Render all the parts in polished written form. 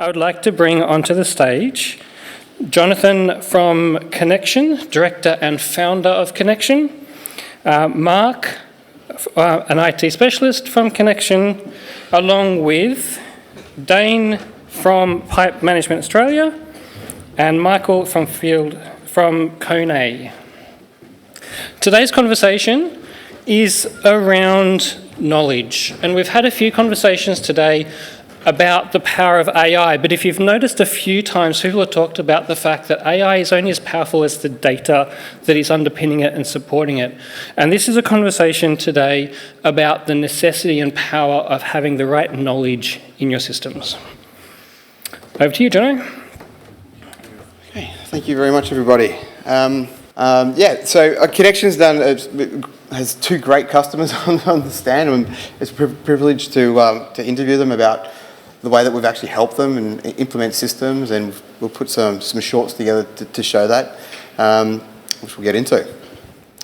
I would like to bring onto the stage Jonathan from Kynection, Director and Founder of Kynection, Mark, an IT Specialist from Kynection, along with Dane from Pipe Management Australia, and Michael from Kone. Today's conversation is around knowledge, and we've had a few conversations today about the power of AI, but if you've noticed a few times, people have talked about the fact that AI is only as powerful as the data that is underpinning it and supporting it. And this is a conversation today about the necessity and power of having the right knowledge in your systems. Over to you, Jono. Okay, thank you very much, everybody. So Kynection has two great customers on the stand, and it's a privilege to interview them about the way that we've actually helped them and implement systems, and we'll put some shorts together to show that, which we'll get into.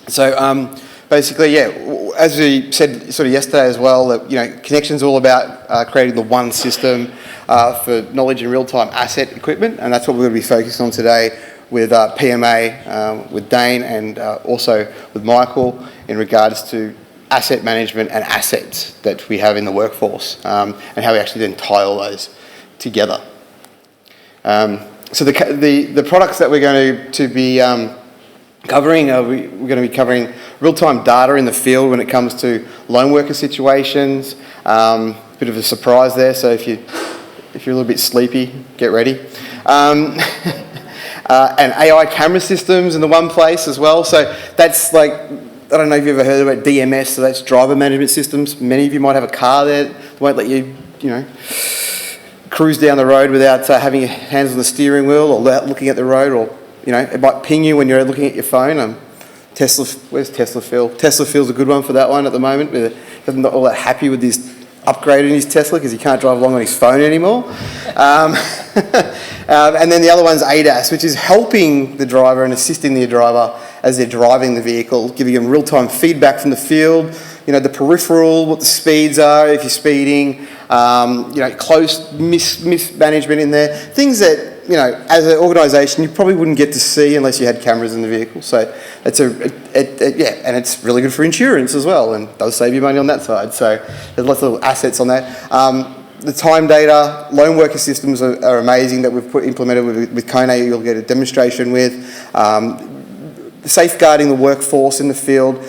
So basically, as we said sort of yesterday as well, that Kynnection's all about creating the one system for knowledge and real-time asset equipment, and that's what we're going to be focused on today with PMA, with Dane, and also with Michael in regards to asset management and assets that we have in the workforce, and how we actually then tie all those together. So the products that we're going to be covering, we're going to be covering real-time data in the field when it comes to lone worker situations. Bit of a surprise there, so if you're a little bit sleepy, get ready. And AI camera systems in the one place as well. So that's like, I don't know if you've ever heard about DMS, so that's driver management systems. Many of you might have a car there that won't let you, cruise down the road without having your hands on the steering wheel or looking at the road, or, it might ping you when you're looking at your phone. Tesla, where's Tesla Phil? Tesla Phil's a good one for that one at the moment. He's not all that happy with this upgrade in his Tesla because he can't drive along on his phone anymore. And then the other one's ADAS, which is helping the driver and assisting the driver as they're driving the vehicle, giving them real-time feedback from the field, the peripheral, what the speeds are, if you're speeding, close mismanagement in there, things that, as an organisation you probably wouldn't get to see unless you had cameras in the vehicle. So it's and it's really good for insurance as well, and does save you money on that side. So there's lots of assets on that. The time data, lone worker systems are amazing that we've implemented with Kone. You'll get a demonstration with. Safeguarding the workforce in the field.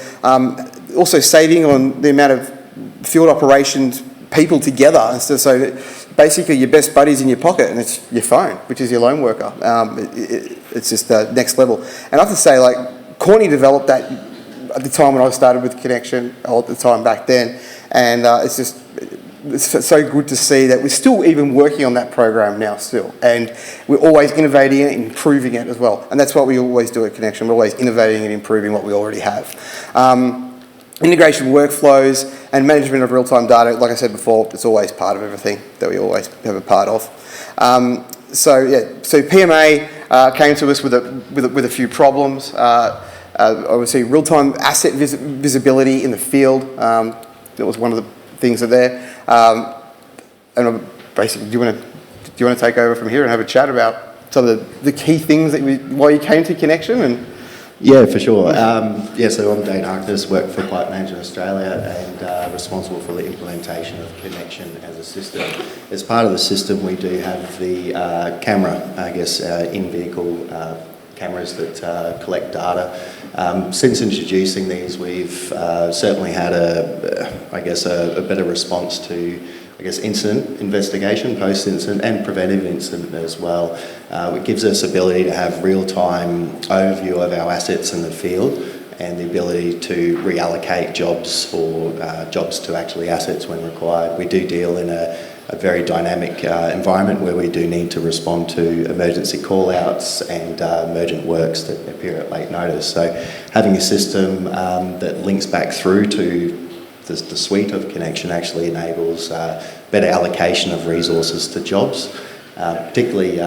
Also saving on the amount of field operations people together. And so basically your best buddy's in your pocket and it's your phone, which is your lone worker. It's just the next level. And I have to say, Corny developed that at the time when I started with Kynection, or at the time back then, and it's so good to see that we're still even working on that program now still, and we're always innovating it and improving it as well, and that's what we always do at Kynection. We're always innovating and improving what we already have. Integration workflows and management of real-time data, like I said before, it's always part of everything that we always have a part of. So PMA came to us with a few problems. Obviously, real-time asset visibility in the field. That was one of the things that there. And basically, do you want to take over from here and have a chat about some of the key things why you came to Kynection? And yeah, for sure. So I'm Dane Harkness, work for Pipe Management Australia, and responsible for the implementation of Kynection as a system. As part of the system, we do have the camera, in-vehicle cameras that collect data. Since introducing these, we've certainly had a better response to incident investigation, post-incident, and preventive incident as well. It gives us ability to have real-time overview of our assets in the field, and the ability to reallocate jobs or jobs to actually assets when required. We do deal in a very dynamic environment where we do need to respond to emergency call-outs and emergent works that appear at late notice. So having a system that links back through to the suite of Kynection actually enables better allocation of resources to jobs. Particularly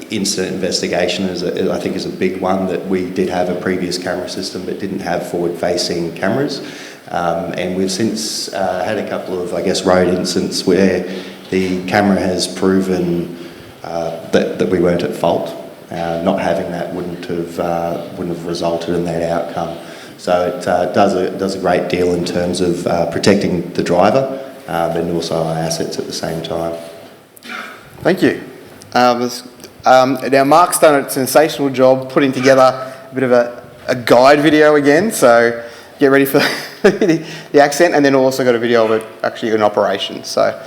incident investigation is a big one that we did have a previous camera system but didn't have forward-facing cameras. And we've since had a couple of, road incidents where The camera has proven that we weren't at fault. Not having that wouldn't have resulted in that outcome. So it does a great deal in terms of protecting the driver and also our assets at the same time. Thank you. Now Mark's done a sensational job putting together a bit of a guide video again, so get ready for the accent, and then also got a video of it actually in operation. So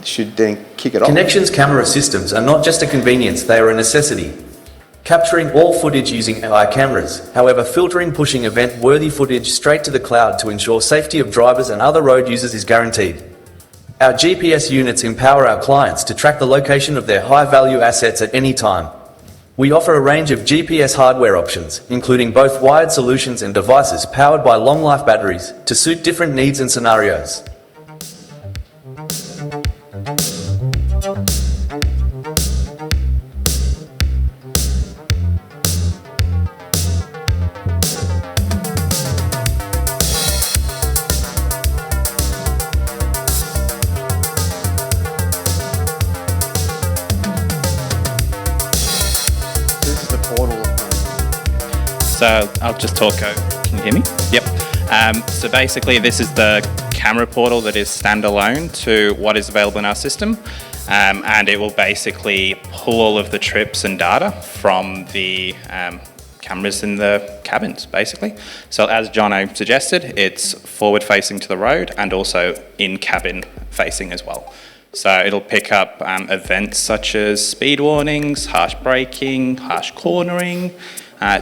should then kick it off. Kynnection's camera systems are not just a convenience, they are a necessity. Capturing all footage using AI cameras, however, filtering pushing event-worthy footage straight to the cloud to ensure safety of drivers and other road users is guaranteed. Our GPS units empower our clients to track the location of their high-value assets at any time. We offer a range of GPS hardware options, including both wired solutions and devices powered by long-life batteries, to suit different needs and scenarios. So I'll just talk over. Can you hear me? Yep. So basically this is the camera portal that is standalone to what is available in our system. And it will basically pull all of the trips and data from the cameras in the cabins, basically. So as Jono suggested, it's forward facing to the road and also in cabin facing as well. So it'll pick up events such as speed warnings, harsh braking, harsh cornering.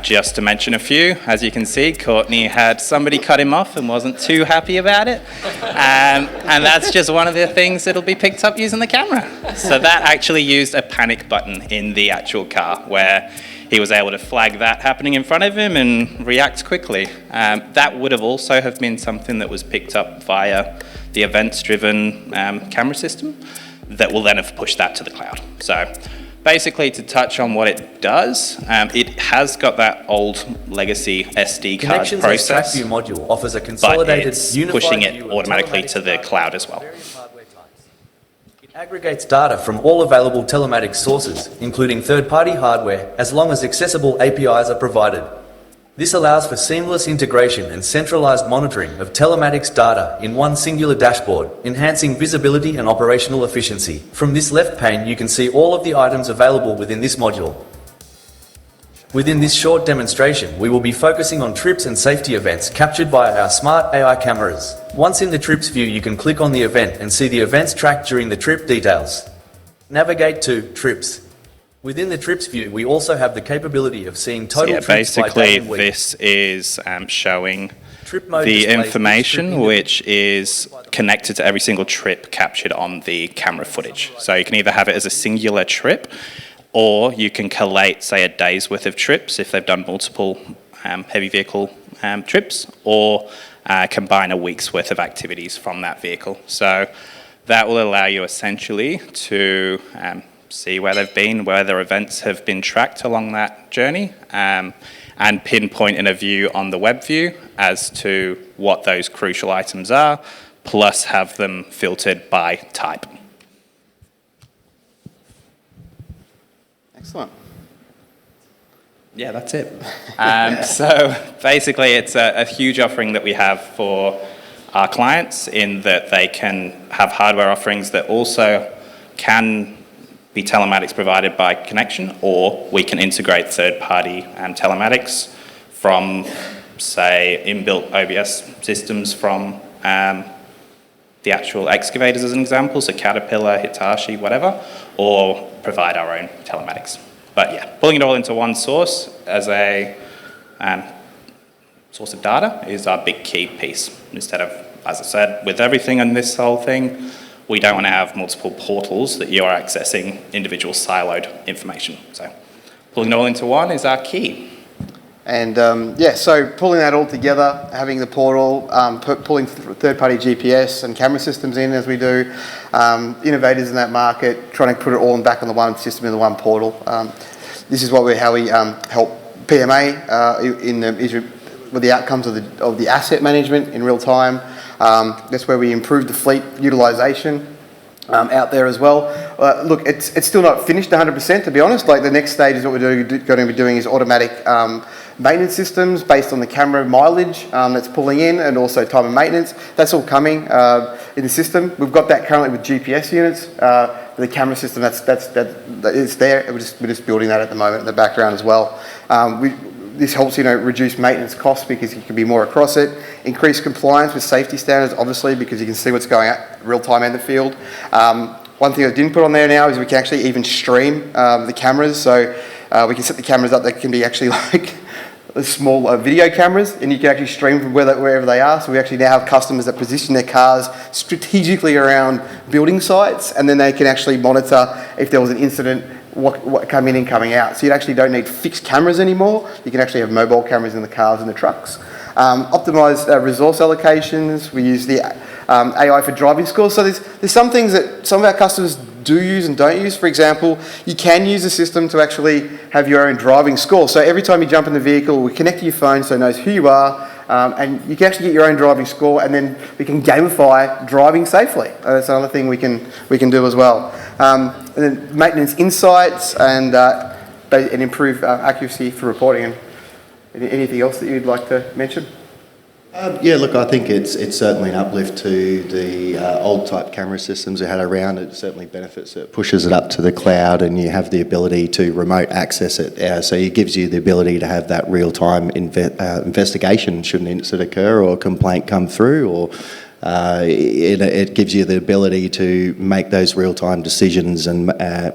Just to mention a few, as you can see, Courtney had somebody cut him off and wasn't too happy about it. And that's just one of the things that'll be picked up using the camera. So that actually used a panic button in the actual car where he was able to flag that happening in front of him and react quickly. That would have also have been something that was picked up via the events-driven camera system that will then have pushed that to the cloud. So basically, to touch on what it does, it has got that old legacy SD card Kynnection's process, View module offers a but consolidated, it's unified pushing it view of automatically telematics to the data cloud as across well. various hardware types. It aggregates data from all available telematics sources, including third-party hardware, as long as accessible APIs are provided. This allows for seamless integration and centralized monitoring of telematics data in one singular dashboard, enhancing visibility and operational efficiency. From this left pane, you can see all of the items available within this module. Within this short demonstration, we will be focusing on trips and safety events captured by our smart AI cameras. Once in the trips view, you can click on the event and see the events tracked during the trip details. Navigate to trips. Within the trips view, we also have the capability of seeing total trips by day basically and week. this is showing Trip mode the displays each information trip which is connected to every single trip captured on the camera footage. So you can either have it as a singular trip, or you can collate, say, a day's worth of trips if they've done multiple heavy vehicle trips, or combine a week's worth of activities from that vehicle. So that will allow you essentially to see where they've been, where their events have been tracked along that journey, and pinpoint in a view on the web view as to what those crucial items are, plus have them filtered by type. Excellent. Yeah, that's it. So basically it's a huge offering that we have for our clients in that they can have hardware offerings that also can be telematics provided by Kynection, or we can integrate third-party telematics from, say, inbuilt OBS systems from the actual excavators as an example, so Caterpillar, Hitachi, whatever, or provide our own telematics. But yeah, pulling it all into one source as a source of data is our big key piece. Instead of, as I said, with everything in this whole thing, we don't want to have multiple portals that you are accessing individual siloed information. So pulling it all into one is our key. And yeah, so pulling that all together, having the portal, pulling third-party GPS and camera systems in as we do, innovators in that market, trying to put it all back on the one system in the one portal. This is how we help PMA with the outcomes of the asset management in real time. That's where we improve the fleet utilisation out there as well. Look, it's still not finished 100%, to be honest. Like, the next stage is what we're going to be doing is automatic maintenance systems based on the camera mileage that's pulling in, and also time of maintenance. That's all coming in the system. We've got that currently with GPS units. The camera system, it's there. We're just building that at the moment in the background as well. This helps, reduce maintenance costs because you can be more across it. Increase compliance with safety standards, obviously, because you can see what's going on real time in the field. One thing I didn't put on there now is we can actually even stream the cameras. So we can set the cameras up that can be actually like small video cameras, and you can actually stream from wherever they are. So we actually now have customers that position their cars strategically around building sites, and then they can actually monitor if there was an incident, what coming in and coming out. So you actually don't need fixed cameras anymore. You can actually have mobile cameras in the cars and the trucks. Optimise resource allocations. We use the AI for driving scores. So there's some things that some of our customers do use and don't use. For example, you can use the system to actually have your own driving score. So every time you jump in the vehicle, we connect to your phone so it knows who you are, and you can actually get your own driving score, and then we can gamify driving safely. That's another thing we can do as well. And then maintenance insights and improve accuracy for reporting. And anything else that you'd like to mention? Yeah, look, I think it's certainly an uplift to the old type camera systems we had around. It certainly benefits it, pushes it up to the cloud, and you have the ability to remote access it. So it gives you the ability to have that real-time investigation should an incident occur or a complaint come through, or it gives you the ability to make those real-time decisions and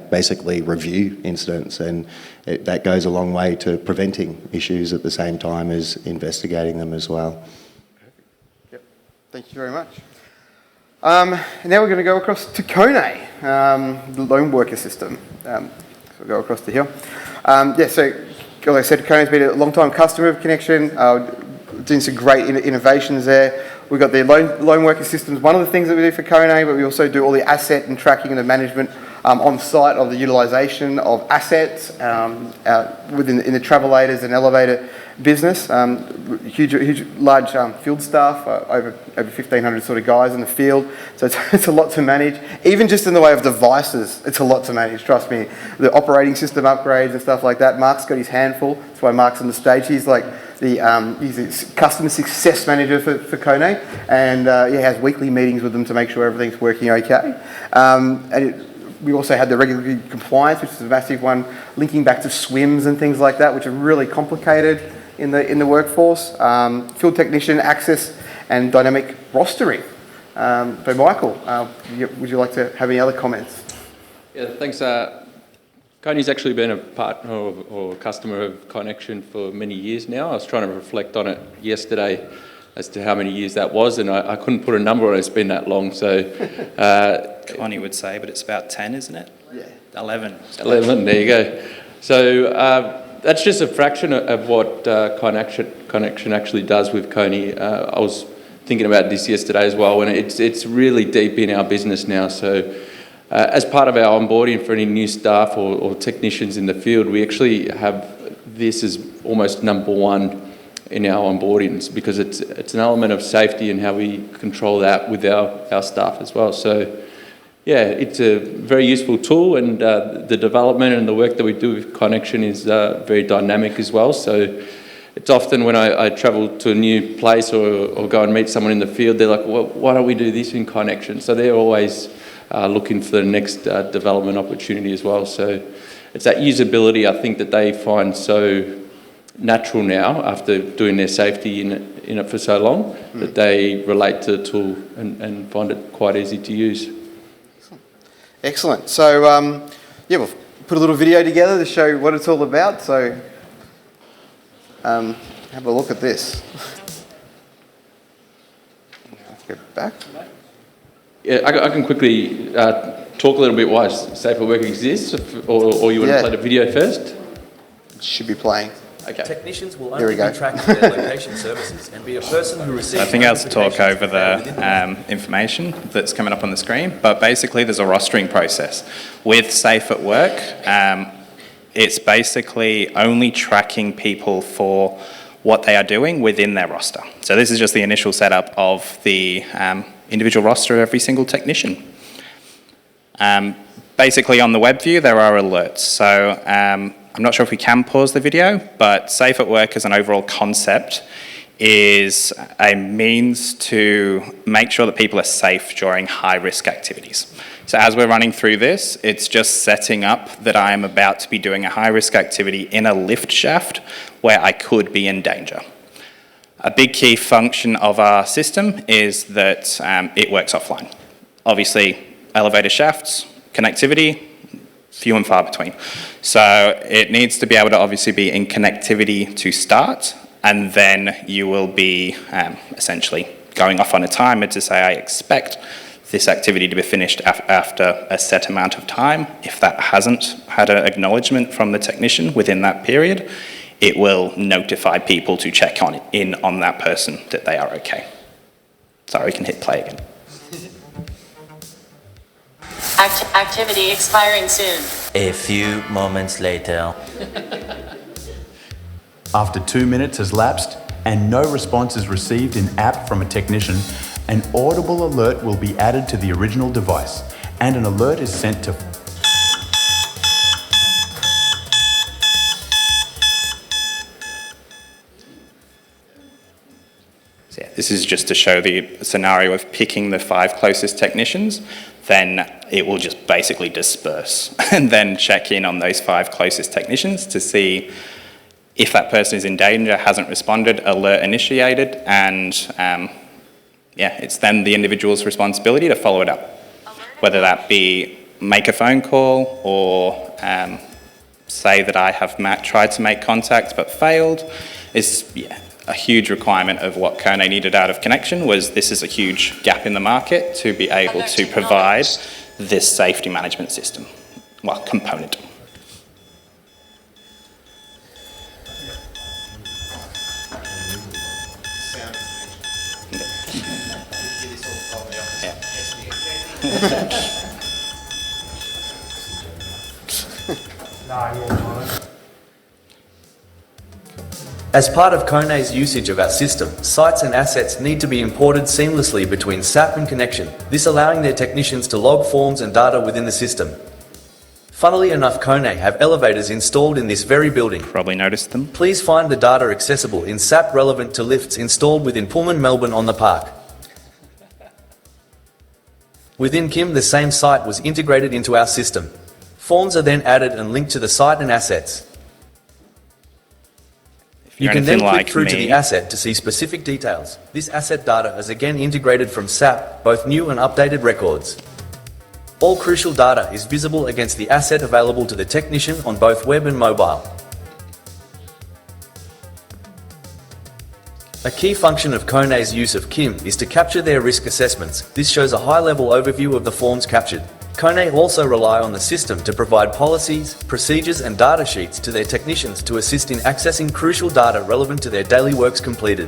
basically review incidents, and that goes a long way to preventing issues at the same time as investigating them as well. Thank you very much. Now we're going to go across to Kone, the loan worker system. So we'll go across to here. So like I said, Kone's been a long-time customer of Kynection, doing some great innovations there. We've got the loan worker systems, one of the things that we do for Kone, but we also do all the asset and tracking and the management on site of the utilisation of assets in the travelators and elevator business. Huge, large field staff, over 1,500 sort of guys in the field. So it's a lot to manage. Even just in the way of devices, it's a lot to manage, trust me. The operating system upgrades and stuff like that. Mark's got his handful. That's why Mark's on the stage. He's like he's a customer success manager for Kone, and he has weekly meetings with them to make sure everything's working okay. We also had the regulatory compliance, which is a massive one, linking back to swims and things like that, which are really complicated in the workforce. Field technician access and dynamic rostering. So Michael, would you like to have any other comments? Yeah, thanks. Kone's actually been a partner or customer of Kynection for many years now. I was trying to reflect on it yesterday as to how many years that was, and I couldn't put a number on it. It's been that long. So Connie would say, but it's about 10, isn't it? Yeah. 11. 11, there you go. So that's just a fraction of what Kynection actually does with Kone. I was thinking about this yesterday as well, and it's really deep in our business now. So as part of our onboarding for any new staff or technicians in the field, we actually have this as almost number one in our onboardings, because it's an element of safety and how we control that with our staff as well. So yeah, it's a very useful tool, and the development and the work that we do with Kynection is very dynamic as well. So it's often when I travel to a new place or go and meet someone in the field, they're like, well, why don't we do this in Kynection? So they're always looking for the next development opportunity as well. So it's that usability, I think, that they find so natural now after doing their safety in it for so long, that they relate to the tool and find it quite easy to use. Excellent. So yeah, we'll put a little video together to show what it's all about. So have a look at this. Let's go back. Yeah, I can quickly talk a little bit why safer work exists, or you want to play the video first? It should be playing. Okay. Technicians will only be tracking their location services and be a person who receives... I think I'll talk over the information that's coming up on the screen, but basically there's a rostering process. With Safe at Work, it's basically only tracking people for what they are doing within their roster. So this is just the initial setup of the individual roster of every single technician. Basically on the web view there are alerts. So I'm not sure if we can pause the video, but Safe at Work as an overall concept is a means to make sure that people are safe during high-risk activities. So as we're running through this, it's just setting up that I am about to be doing a high-risk activity in a lift shaft where I could be in danger. A big key function of our system is that it works offline. Obviously, elevator shafts, connectivity, few and far between. So it needs to be able to obviously be in connectivity to start, and then you will be essentially going off on a timer to say, I expect this activity to be finished after a set amount of time. If that hasn't had an acknowledgement from the technician within that period, it will notify people to check in on that person that they are okay. Sorry, we can hit play again. Activity expiring soon. A few moments later. After 2 minutes has lapsed and no response is received in app from a technician, an audible alert will be added to the original device, and an alert is sent to So yeah, this is just to show the scenario of picking the 5 closest technicians. Then it will just basically disperse and then check in on those 5 closest technicians to see if that person is in danger, hasn't responded, alert initiated, and yeah, it's then the individual's responsibility to follow it up. Whether that be make a phone call or say that I have tried to make contact but failed is a huge requirement of what Kynection needed out of Kynection was this is a huge gap in the market to be able to provide this safety management system, well, component. As part of Kynex's usage of our system, sites and assets need to be imported seamlessly between SAP and Kynection, this allowing their technicians to log forms and data within the system. Funnily enough, Kynex have elevators installed in this very building. Probably noticed them. Please find the data accessible in SAP relevant to lifts installed within Pullman Melbourne on the Park. Within Kim, the same site was integrated into our system. Forms are then added and linked to the site and assets. You can then click through to the asset to see specific details. This asset data is again integrated from SAP, both new and updated records. All crucial data is visible against the asset available to the technician on both web and mobile. A key function of Kynex's use of KIM is to capture their risk assessments. This shows a high-level overview of the forms captured. Kynex also rely on the system to provide policies, procedures and data sheets to their technicians to assist in accessing crucial data relevant to their daily works completed.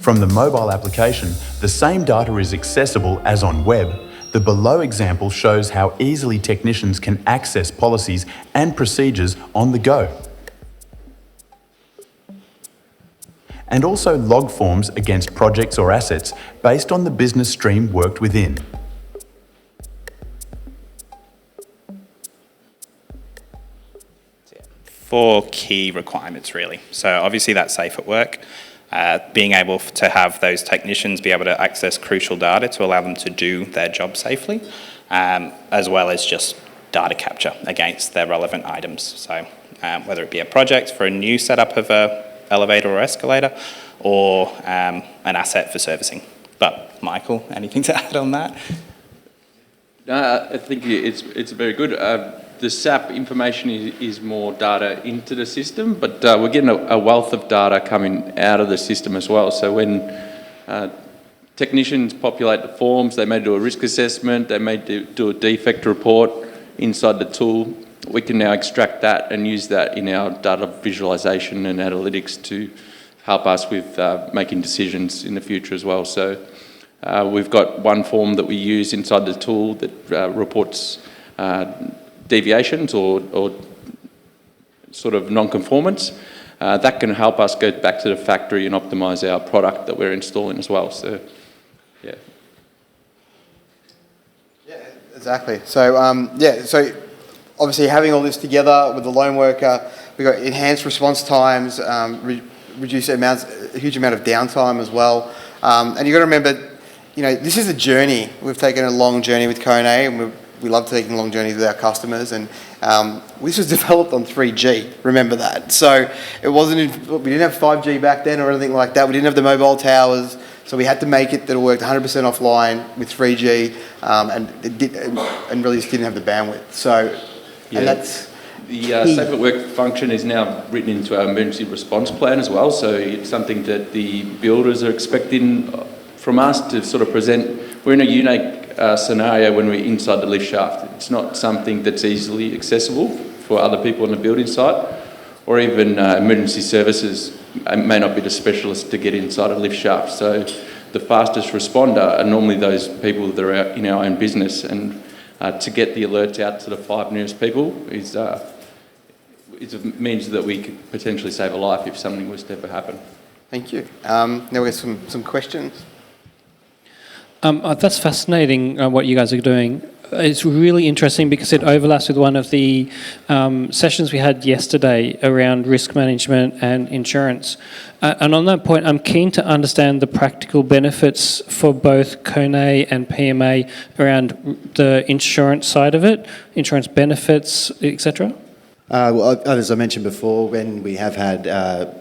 From the mobile application, the same data is accessible as on web. The below example shows how easily technicians can access policies and procedures on the go, and also log forms against projects or assets based on the business stream worked within. Four key requirements really. So obviously that's safe at work. Being able to have those technicians be able to access crucial data to allow them to do their job safely, as well as just data capture against their relevant items. So whether it be a project for a new setup of a elevator or escalator, or an asset for servicing. But Michael, anything to add on that? I think it's very good. The SAP information is more data into the system, but we're getting a wealth of data coming out of the system as well. So when technicians populate the forms, they may do a risk assessment, they may do a defect report inside the tool. We can now extract that and use that in our data visualization and analytics to help us with making decisions in the future as well. So we've got one form that we use inside the tool that reports deviations or sort of non-conformance. That can help us go back to the factory and optimise our product that we're installing as well. So, yeah. Exactly. So, so obviously having all this together with the loan worker, we've got enhanced response times, reduced a huge amount of downtime as well. And you've got to remember, this is a journey. We've taken a long journey with Kone, and we love taking long journeys with our customers. And this was developed on 3G, remember that. So it wasn't, we didn't have 5G back then or anything like that. We didn't have the mobile towers. So we had to make it that it worked 100% offline with 3G, and really just didn't have the bandwidth. So, Yeah. and that's The Safe at Work function is now written into our emergency response plan as well, so it's something that the builders are expecting from us to sort of present. We're in a unique scenario when we're inside the lift shaft. It's not something that's easily accessible for other people on the building site, or even emergency services may not be the specialist to get inside a lift shaft. So the fastest responder are normally those people that are out in our own business, and to get the alerts out to the 5 nearest people is it means that we could potentially save a life if something was to ever happen. Thank you. Now we have some questions. That's fascinating what you guys are doing. It's really interesting because it overlaps with one of the sessions we had yesterday around risk management and insurance. And on that point, I'm keen to understand the practical benefits for both Kone and PMA around the insurance side of it, insurance benefits, etc. Well, as I mentioned before, when we have had,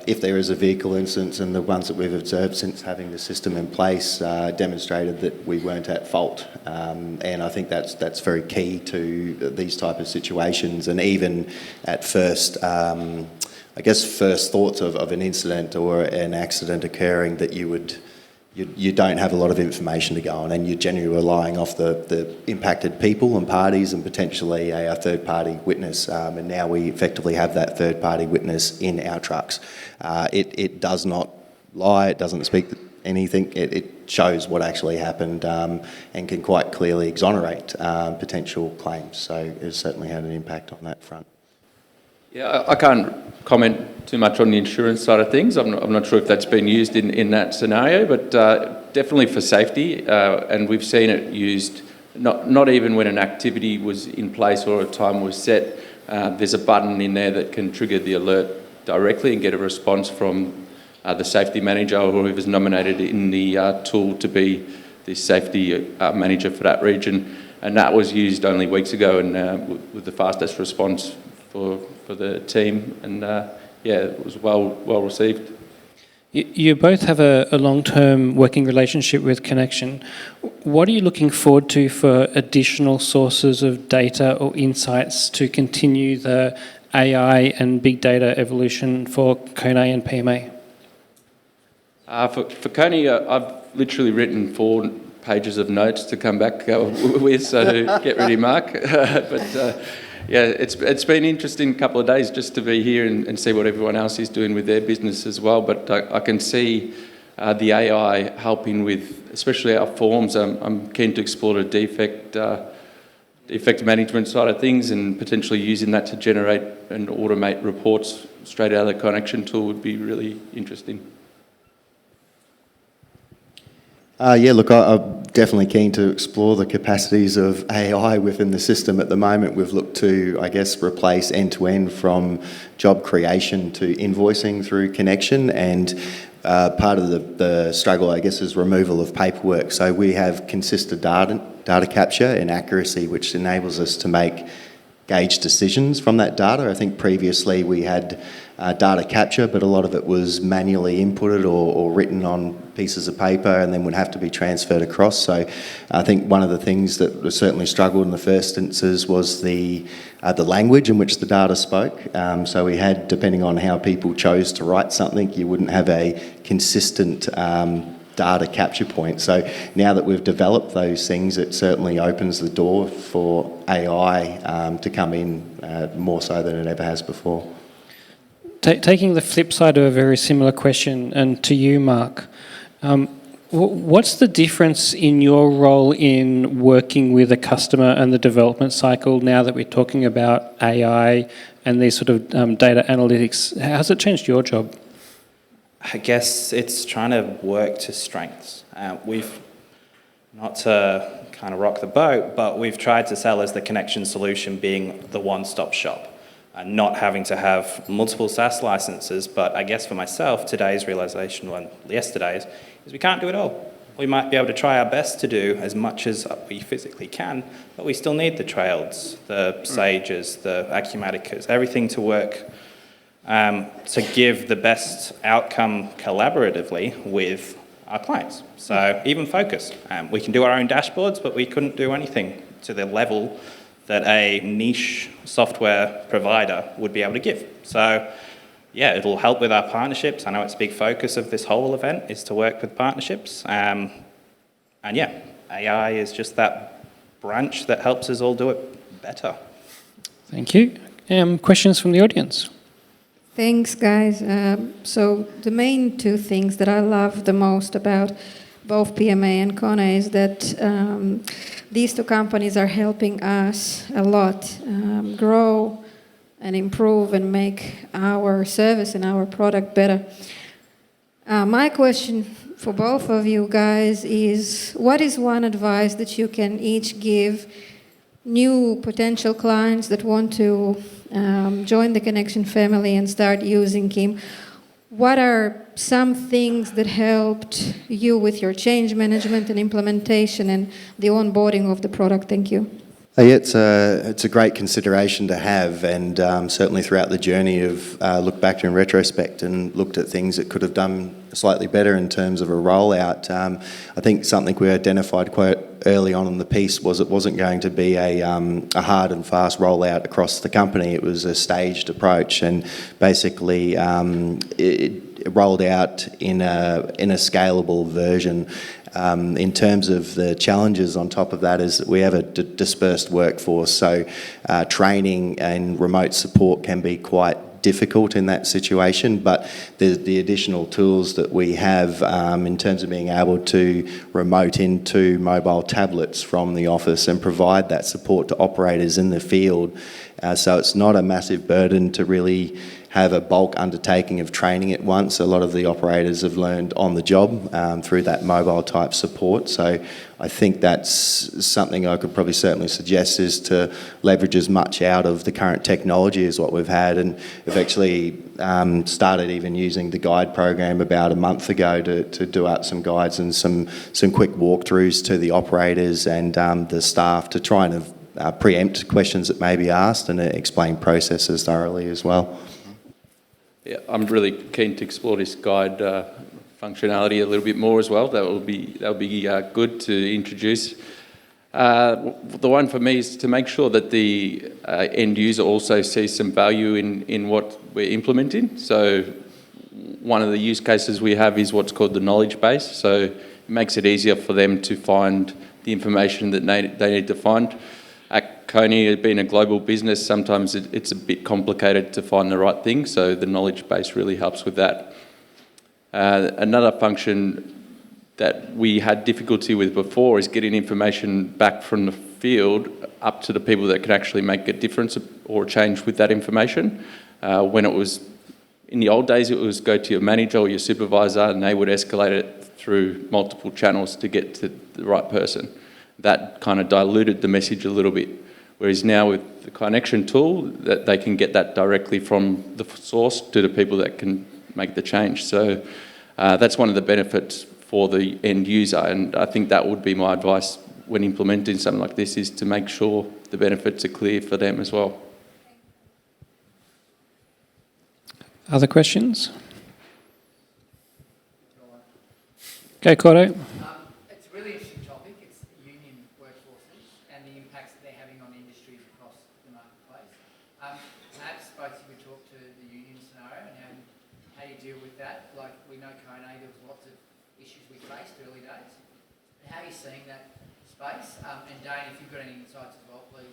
if there is a vehicle incident, and the ones that we've observed since having the system in place demonstrated that we weren't at fault, and I think that's very key to these type of situations. And even at first, first thoughts of an incident or an accident occurring, that you don't have a lot of information to go on, and you're generally relying off the impacted people and parties and potentially a third-party witness. And now we effectively have that third-party witness in our trucks. It does not lie, it doesn't speak anything, it shows what actually happened, and can quite clearly exonerate potential claims. So it's certainly had an impact on that front. Yeah, I can't comment too much on the insurance side of things. I'm not sure if that's been used in that scenario, but definitely for safety, and we've seen it used not even when an activity was in place or a time was set. There's a button in there that can trigger the alert directly and get a response from the safety manager or whoever's nominated in the tool to be the safety manager for that region. And that was used only weeks ago, and with the fastest response for the team, and it was well received. You both have a long-term working relationship with Kynection. What are you looking forward to for additional sources of data or insights to continue the AI and big data evolution for Kone and PMA? For Kone, I've literally written 4 pages of notes to come back with, so get ready, Mark. It's been an interesting couple of days just to be here and see what everyone else is doing with their business as well. But I can see the AI helping with, especially our forms. I'm keen to explore the defect management side of things, and potentially using that to generate and automate reports straight out of the Kynection tool would be really interesting. I'm definitely keen to explore the capacities of AI within the system. At the moment, we've looked to, replace end-to-end from job creation to invoicing through Kynection, and part of the struggle, is removal of paperwork. So we have consistent data capture and accuracy, which enables us to make gauge decisions from that data. I think previously we had data capture, but a lot of it was manually inputted or written on pieces of paper and then would have to be transferred across. So I think one of the things that certainly struggled in the first instances was the language in which the data spoke. So we had, depending on how people chose to write something, you wouldn't have a consistent data capture point. So now that we've developed those things, it certainly opens the door for AI to come in more so than it ever has before. Taking the flip side of a very similar question, and to you, Mark, what's the difference in your role in working with a customer and the development cycle now that we're talking about AI and these sort of data analytics? How's it changed your job? I guess it's trying to work to strengths. We've, not to kind of rock the boat, but we've tried to sell as the Kynection solution being the one-stop shop and not having to have multiple SaaS licenses. But I guess for myself, today's realization, well, yesterday's, is we can't do it all. We might be able to try our best to do as much as we physically can, but we still need the Trails, the Sages, the Acumaticas, everything to work to give the best outcome collaboratively with our clients. So even Focus, we can do our own dashboards, but we couldn't do anything to the level that a niche software provider would be able to give. So yeah, it'll help with our partnerships. I know it's a big focus of this whole event is to work with partnerships. And yeah, AI is just that branch that helps us all do it better. Thank you. Questions from the audience? Thanks, guys. So the main two things that I love the most about both PMA and Kone is that these two companies are helping us a lot grow and improve and make our service and our product better. My question for both of you guys is, what is one advice that you can each give new potential clients that want to join the Kynection family and start using Kim? What are some things that helped you with your change management and implementation and the onboarding of the product? Thank you. Yeah, it's a great consideration to have, and certainly throughout the journey of looked back in retrospect and looked at things that could have done slightly better in terms of a rollout. I think something we identified quite early on in the piece was it wasn't going to be a hard and fast rollout across the company. It was a staged approach, and basically it rolled out in a scalable version. In terms of the challenges on top of that is that we have a dispersed workforce, so training and remote support can be quite difficult in that situation, but the additional tools that we have in terms of being able to remote into mobile tablets from the office and provide that support to operators in the field, so it's not a massive burden to really have a bulk undertaking of training at once. A lot of the operators have learned on the job through that mobile type support. So I think that's something I could probably certainly suggest, is to leverage as much out of the current technology as what we've had. And we've actually started even using the guide program about a month ago to do out some guides and some quick walkthroughs to the operators and the staff to try and preempt questions that may be asked and explain processes thoroughly as well. Yeah, I'm really keen to explore this guide functionality a little bit more as well. That will be good to introduce. The one for me is to make sure that the end user also sees some value in what we're implementing. So one of the use cases we have is what's called the knowledge base. So it makes it easier for them to find the information that they need to find. At Kone, being a global business, sometimes it's a bit complicated to find the right thing, so the knowledge base really helps with that. Another function that we had difficulty with before is getting information back from the field up to the people that can actually make a difference or change with that information. When it was, in the old days, it was go to your manager or your supervisor and they would escalate it through multiple channels to get to the right person. That kind of diluted the message a little bit. Whereas now with the Kynection tool, that they can get that directly from the source to the people that can make the change. So that's one of the benefits for the end user, and I think that would be my advice when implementing something like this, is to make sure the benefits are clear for them as well. Other questions? Okay, Cordo. And Dane, if you've got any insights as well, please,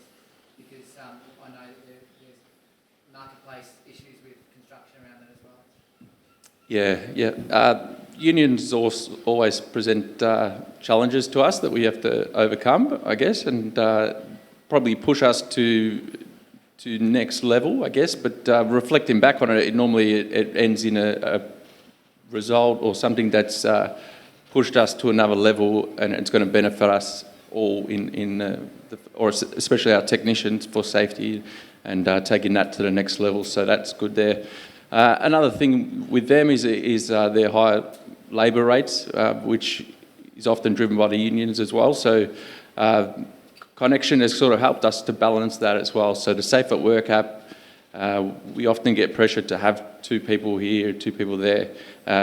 because I know that there's marketplace issues with construction around that as well. Yeah. Unions always present challenges to us that we have to overcome, I guess, and probably push us to next level, I guess. But reflecting back on it, it ends in a result or something that's pushed us to another level, and it's going to benefit us all or especially our technicians for safety and taking that to the next level. So that's good there. Another thing with them is their higher labour rates, which is often driven by the unions as well. So Kynection has sort of helped us to balance that as well. So the Safe at Work app, we often get pressure to have 2 people here, 2 people there.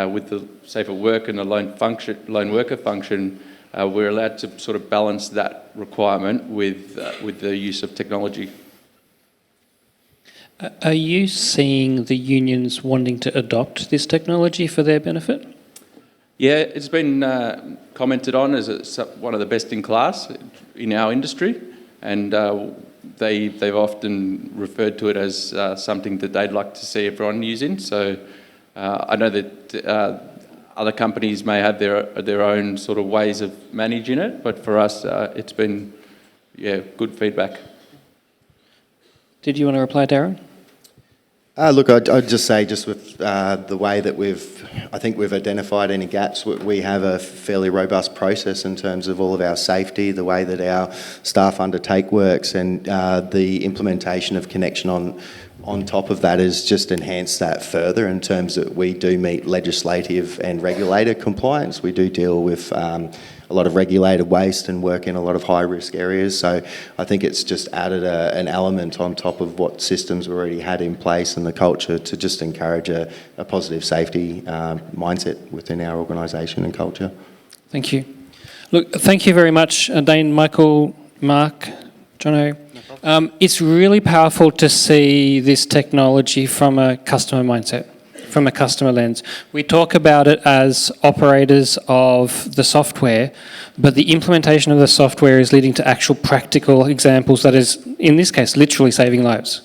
With the Safe at Work and the lone worker function, we're allowed to sort of balance that requirement with the use of technology. Are you seeing the unions wanting to adopt this technology for their benefit? Yeah, it's been commented on as one of the best in class in our industry, and they've often referred to it as something that they'd like to see everyone using. So I know that other companies may have their own sort of ways of managing it, but for us, it's been good feedback. Did you want to reply, Darren? Look, I'd just say, just with the way that I think we've identified any gaps, we have a fairly robust process in terms of all of our safety, the way that our staff undertake works, and the implementation of Kynection on top of that has just enhanced that further in terms that we do meet legislative and regulator compliance. We do deal with a lot of regulated waste and work in a lot of high-risk areas. So I think it's just added an element on top of what systems we already had in place and the culture to just encourage a positive safety mindset within our organisation and culture. Thank you. Look, thank you very much, Dane, Michael, Mark, Jono. It's really powerful to see this technology from a customer mindset, from a customer lens. We talk about it as operators of the software, but the implementation of the software is leading to actual practical examples that is, in this case, literally saving lives.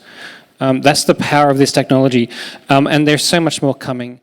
That's the power of this technology, and there's so much more coming.